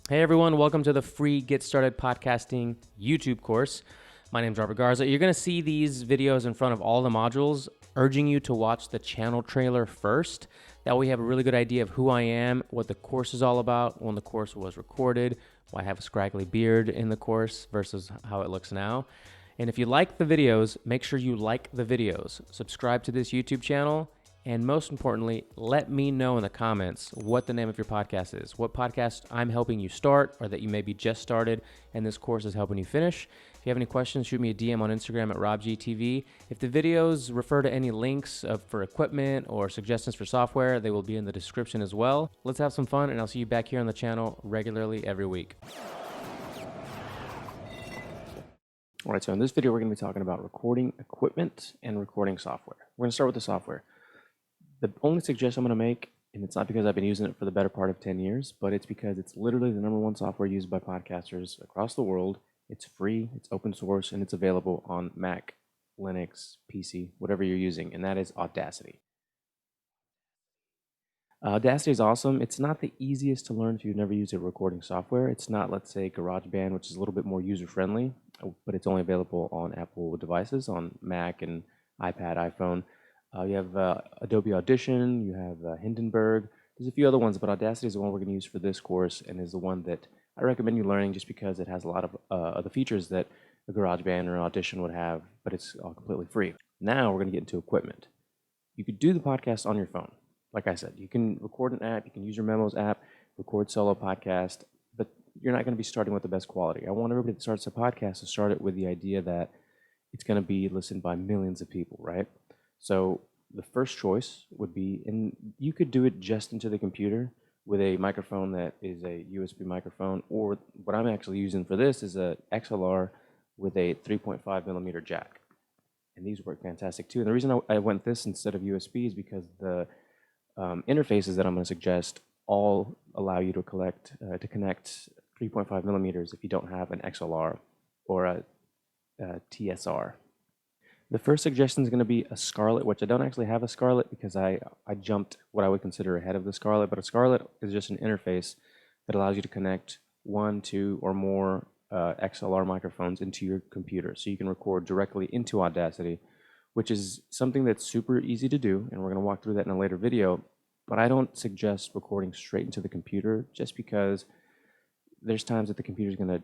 Hey everyone, welcome to the free Get Started Podcasting YouTube course. My name is Robert Garza. You're going to see these videos in front of all the modules, urging you to watch the channel trailer first. That way you have a really good idea of who I am, what the course is all about, when the course was recorded, why I have a scraggly beard in the course versus how it looks now. And if you like the videos, make sure you like the videos. Subscribe to this YouTube channel. And most importantly, let me know in the comments what the name of your podcast is, what podcast I'm helping you start or that you maybe just started and this course is helping you finish. If you have any questions, shoot me a DM on Instagram at RobGTV. If the videos refer to any links for equipment or suggestions for software, they will be in the description as well. Let's have some fun, and I'll see you back here on the channel regularly every week. All right, so in this video, we're going to be talking about recording equipment and recording software. We're going to start with the software. The only suggestion I'm going to make, and it's not because I've been using it for the better part of 10 years, but it's because it's literally the #1 software used by podcasters across the world. It's free, it's open source, and it's available on Mac, Linux, PC, whatever you're using, and that is Audacity. Audacity is awesome. It's not the easiest to learn if you've never used a recording software. It's not, let's say, GarageBand, which is a little bit more user-friendly, but it's only available on Apple devices, on Mac and iPad, iPhone. You have Adobe Audition, you have Hindenburg. There's a few other ones, but Audacity is the one we're going to use for this course and is the one that I recommend you learning just because it has a lot of the features that a GarageBand or Audition would have, but it's all completely free. Now we're going to get into equipment. You could do the podcast on your phone. Like I said, you can record an app, you can use your Memos app, record solo podcast, but you're not going to be starting with the best quality. I want everybody that starts a podcast to start it with the idea that it's going to be listened by millions of people, right? So the first choice would be, and you could do it just into the computer with a microphone that is a USB microphone, or what I'm actually using for this is a XLR with a 3.5 millimeter jack. And these work fantastic too. And the reason I went this instead of USB is because the interfaces that I'm going to suggest all allow you to connect 3.5 millimeters if you don't have an XLR or a TSR. The first suggestion is going to be a Scarlett, which I don't actually have a Scarlett because I jumped what I would consider ahead of the Scarlett, but a Scarlett is just an interface that allows you to connect 1, 2, or more XLR microphones into your computer. So you can record directly into Audacity, which is something that's super easy to do, and we're going to walk through that in a later video, but I don't suggest recording straight into the computer just because there's times that the computer is going to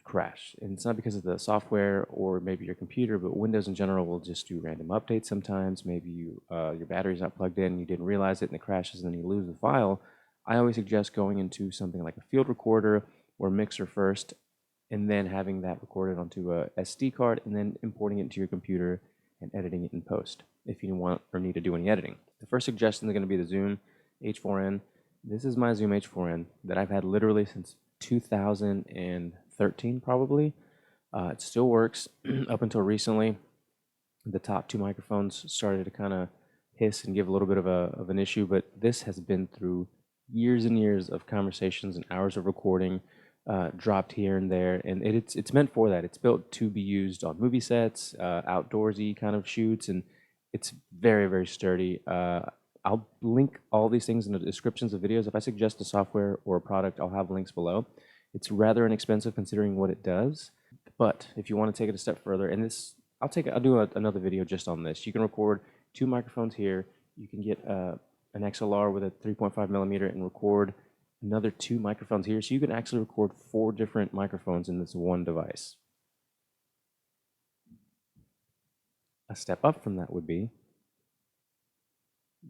crash. And it's not because of the software or maybe your computer, but Windows in general will just do random updates sometimes. Maybe your battery's not plugged in, you didn't realize it, and it crashes, and then you lose the file. I always suggest going into something like a field recorder or mixer first, and then having that recorded onto a SD card, and then importing it into your computer and editing it in post if you want or need to do any editing. The first suggestion is going to be the Zoom H4n. This is my Zoom H4n that I've had literally since 2013 probably. It still works up until recently. The top 2 microphones started to kind of hiss and give a little bit of an issue, but this has been through years and years of conversations and hours of recording, dropped here and there, and it's meant for that. It's built to be used on movie sets, outdoorsy kind of shoots, and it's very, very sturdy. I'll link all these things in the descriptions of videos. If I suggest a software or a product, I'll have links below. It's rather inexpensive considering what it does, but if you want to take it a step further, and this, I'll do another video just on this. You can record 2 microphones here. You can get an XLR with a 3.5 millimeter and record another 2 microphones here. So you can actually record 4 different microphones in this one device. A step up from that would be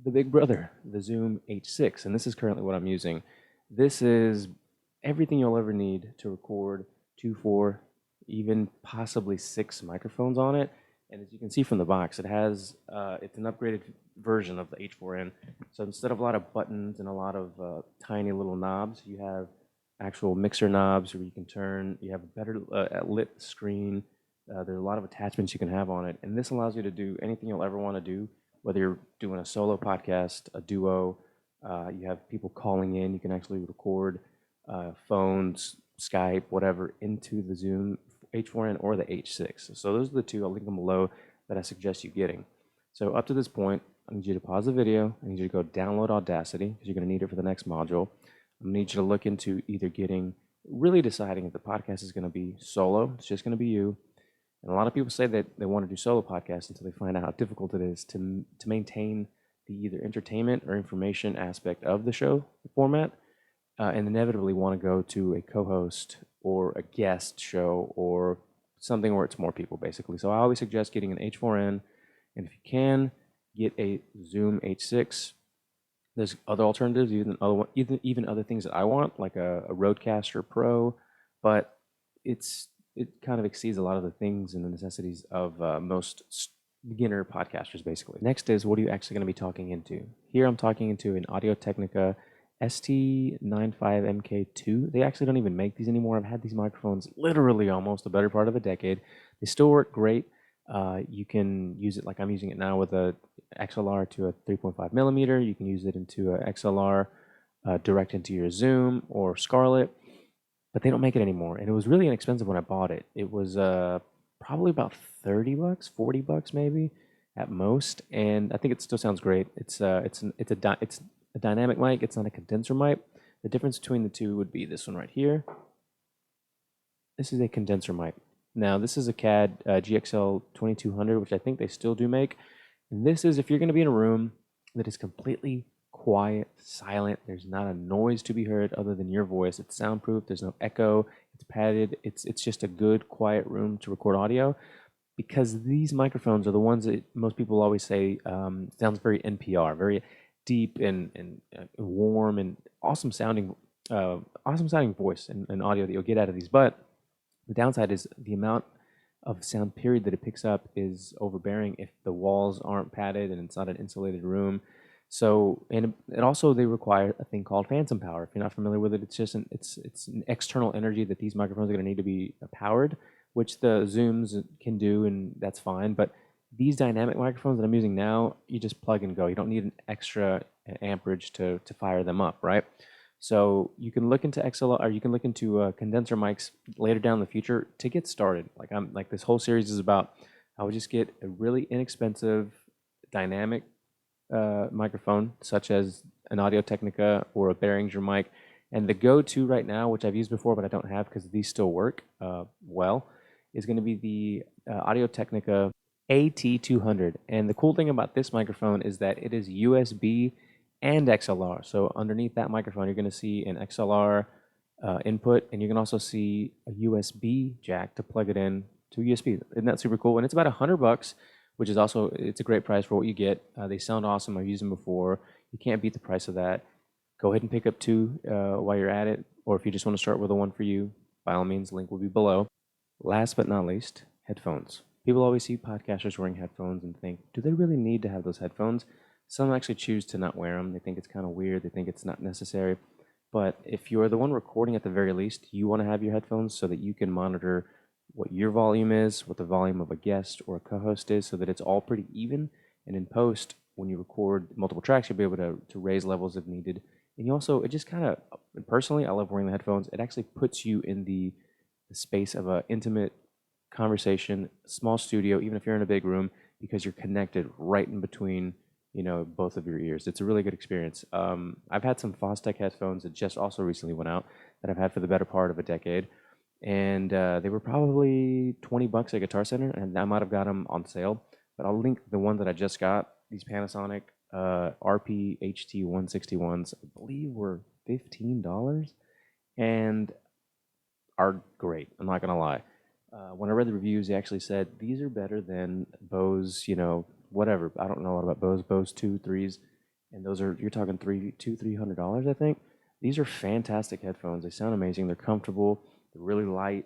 the big brother, the Zoom H6, and this is currently what I'm using. This is everything you'll ever need to record 2, 4, even possibly 6 microphones on it. And as you can see from the box, it has it's an upgraded version of the H4n. So instead of a lot of buttons and a lot of tiny little knobs, you have actual mixer knobs where you can turn. You have a better lit screen. There's a lot of attachments you can have on it, and this allows you to do anything you'll ever want to do. Whether you're doing a solo podcast, a duo, you have people calling in, you can actually record phones, Skype, whatever, into the Zoom H4n or the H6. So those are the 2, I'll link them below, that I suggest you getting. So up to this point, I need you to pause the video. I need you to go download Audacity because you're going to need it for the next module. I need you to look into either getting really deciding if the podcast is going to be solo, it's just going to be you. And a lot of people say that they want to do solo podcasts until they find out how difficult it is to maintain the either entertainment or information aspect of the show format, and inevitably want to go to a co-host or a guest show or something where it's more people, basically. So I always suggest getting an H4n, and if you can, get a Zoom H6. There's other alternatives, even other things that I want, like a Rodecaster Pro, but it kind of exceeds a lot of the things and the necessities of most beginner podcasters, basically. Next is, what are you actually going to be talking into? Here I'm talking into an Audio-Technica ST95MK2. They actually don't even make these anymore. I've had these microphones literally almost the better part of a decade. They still work great. You can use it like I'm using it now with a XLR to a 3.5 millimeter. You can use it into a XLR direct into your Zoom or Scarlett, but they don't make it anymore. And it was really inexpensive when I bought it. It was probably about 30 bucks, 40 bucks maybe at most. And I think it still sounds great. It's a dynamic mic. It's not a condenser mic. The difference between the two would be this one right here. This is a condenser mic. Now, this is a CAD GXL 2200, which I think they still do make. And this is if you're going to be in a room that is completely quiet, silent, there's not a noise to be heard other than your voice. It's soundproof, there's no echo, it's padded, it's just a good, quiet room to record audio. Because these microphones are the ones that most people always say sounds very NPR, very deep and warm and awesome sounding voice and audio that you'll get out of these. But the downside is the amount of sound period that it picks up is overbearing if the walls aren't padded and it's not an insulated room. So, and also they require a thing called phantom power. If you're not familiar with it, it's just it's an external energy that these microphones are going to need to be powered, which the Zooms can do, and that's fine. But these dynamic microphones that I'm using now, you just plug and go. You don't need an extra amperage to fire them up, right? So you can look into XLR, or you can look into condenser mics later down in the future to get started. Like this whole series is about, I would just get a really inexpensive dynamic microphone, such as an Audio-Technica or a Behringer mic. And the go-to right now, which I've used before but I don't have because these still work well, is going to be the Audio-Technica AT200. And the cool thing about this microphone is that it is USB and XLR. So underneath that microphone, you're going to see an XLR input, and you can also see a USB jack to plug it in to USB. Isn't that super cool? And it's about $100, which is also, it's a great price for what you get. They sound awesome. I've used them before. You can't beat the price of that. Go ahead and pick up two while you're at it, or if you just want to start with the one for you, by all means, link will be below. Last but not least, headphones. People always see podcasters wearing headphones and think, do they really need to have those headphones? Some actually choose to not wear them. They think it's kind of weird. They think it's not necessary. But if you're the one recording at the very least, you want to have your headphones so that you can monitor what your volume is, what the volume of a guest or a co-host is, so that it's all pretty even. And in post, when you record multiple tracks, you'll be able to raise levels if needed. And you also, it just kind of, personally, I love wearing the headphones. It actually puts you in the space of an intimate conversation, small studio, even if you're in a big room, because you're connected right in between, both of your ears. It's a really good experience. I've had some Fostech headphones that just also recently went out that I've had for the better part of a decade. And they were probably $20 at Guitar Center, and I might have got them on sale. But I'll link the one that I just got, these Panasonic RP HT 161s, I believe were $15 and are great. I'm not going to lie. When I read the reviews, they actually said these are better than Bose, whatever. I don't know a lot about Bose 2, 3s, and those are, you're talking $300, I think. These are fantastic headphones. They sound amazing. They're comfortable. They're really light.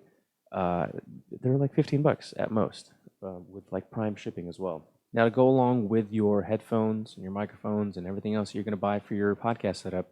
They're like $15 at most, with like prime shipping as well. Now, to go along with your headphones and your microphones and everything else you're going to buy for your podcast setup,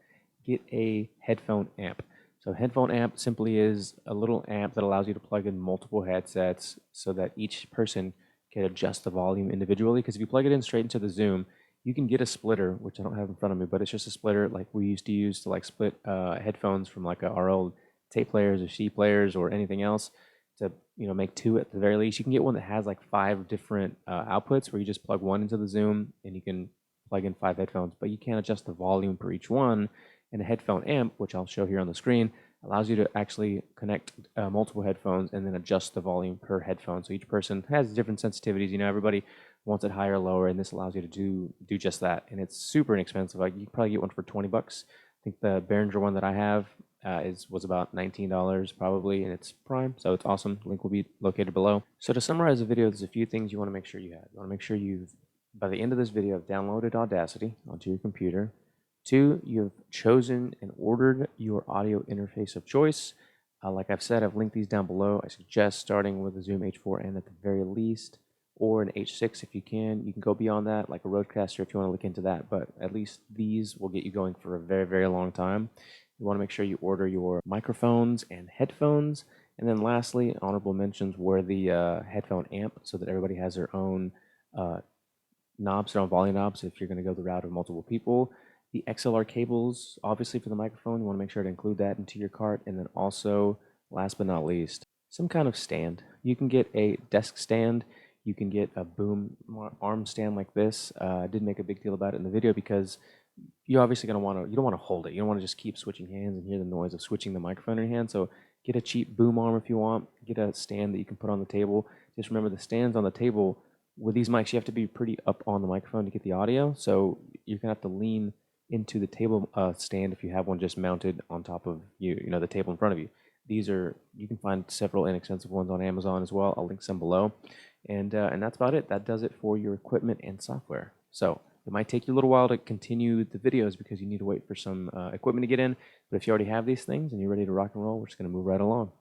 get a headphone amp. So headphone amp simply is a little amp that allows you to plug in multiple headsets so that each person can adjust the volume individually. Because if you plug it in straight into the Zoom, you can get a splitter, which I don't have in front of me, but it's just a splitter like we used to use to like split headphones from like our old tape players or CD players or anything else to make two at the very least. You can get one that has like 5 different outputs where you just plug one into the Zoom and you can plug in 5 headphones, but you can't adjust the volume for each one. And a headphone amp, which I'll show here on the screen, allows you to actually connect multiple headphones and then adjust the volume per headphone. So each person has different sensitivities. Everybody wants it higher or lower, and this allows you to do just that. And it's super inexpensive. Like you can probably get one for 20 bucks. I think the Behringer one that I have was about $19 probably, and it's prime, so it's awesome. Link will be located below. So to summarize the video, there's a few things you want to make sure you have. You want to make sure you've, by the end of this video, have downloaded Audacity onto your computer. 2, you've chosen and ordered your audio interface of choice. Like I've said, I've linked these down below. I suggest starting with the Zoom H4n at the very least, or an H6 if you can. You can go beyond that, like a Rodecaster if you want to look into that, but at least these will get you going for a very, very long time. You want to make sure you order your microphones and headphones. And then lastly, honorable mentions were the headphone amp, so that everybody has their own knobs, their own volume knobs if you're going to go the route of multiple people. The XLR cables, obviously for the microphone, you want to make sure to include that into your cart. And then also, last but not least, some kind of stand. You can get a desk stand. You can get a boom arm stand like this. I did make a big deal about it in the video because you're obviously going to want to, you don't want to hold it. You don't want to just keep switching hands and hear the noise of switching the microphone in your hand. So get a cheap boom arm if you want. Get a stand that you can put on the table. Just remember the stands on the table, with these mics, you have to be pretty up on the microphone to get the audio. So you're going to have to lean into the table stand if you have one just mounted on top of the table in front of you. These are, you can find several inexpensive ones on Amazon as well. I'll link some below. And that's about it. That does it for your equipment and software. So it might take you a little while to continue the videos because you need to wait for some equipment to get in. But if you already have these things and you're ready to rock and roll, we're just going to move right along.